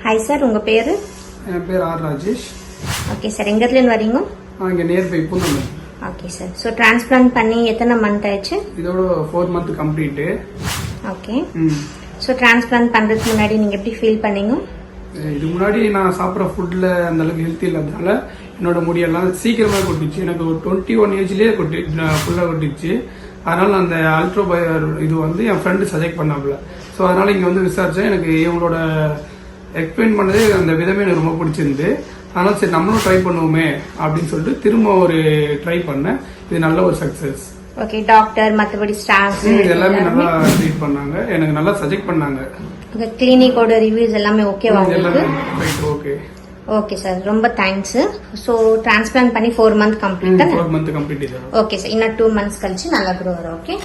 Hi sir, உங்க பேரு? என் பேர் ஆர் ராஜேஷ். ஓகே சார், எங்கத்துலேருந்து வரீங்க? இங்கே nearby Poonamallee. Okay sir. So transplant பண்ணி எத்தனை மந்த் ஆயிடுச்சு? இதோட 4 month complete. Okay. So transplant பண்ணுறதுக்கு முன்னாடி நீங்கள் எப்படி ஃபீல் பண்ணீங்க? இது முன்னாடி நான் சாப்பிட்ற ஃபுட்டில் அந்த அளவுக்கு ஹெல்த்தி இல்லாதனால என்னோட முடியெல்லாம் சீக்கிரமாக கொட்டிச்சு. எனக்கு ஒரு 21 ஏஜ்லேயே ஃபுல்லாக கொட்டிச்சு. அதனால நான் அந்த அல்ட்ரோபயர் இது வந்து என் ஃப்ரெண்டு சஜெக்ட் பண்ணாப்புல. ஸோ அதனால இங்கே வந்து விசாரிச்சேன். எனக்கு இவங்களோட எக்ஸ்பிளைன் பண்ணதே அந்த விதமே எனக்கு ரொம்ப பிடிச்சிருந்து. அதனால சரி நம்மளும் ட்ரை பண்ணுவோமே அப்படின்னு சொல்லிட்டு திரும்ப ஒரு ட்ரை பண்ணேன். இது நல்ல ஒரு சக்சஸ். ஓகே. டாக்டர் மற்றபடி ஸ்டாஃப் எல்லாமே நல்லா ட்ரீட் பண்ணாங்க, எனக்கு நல்லா சஜெக்ட் பண்ணாங்க. கிளினிக்கோட ரிவ்யூஸ் எல்லாமே ஓகேவா? எல்லாமே ஓகே. ஓகே சார், ரொம்ப தேங்க்ஸ். ஸோ டிரான்ஸ்பிளான்ட் பண்ணி 4 month complete. 4 month complete. Okay sir, இன்னும் 2 months கழிச்சு நல்லா க்ரோ வரும். ஓகே.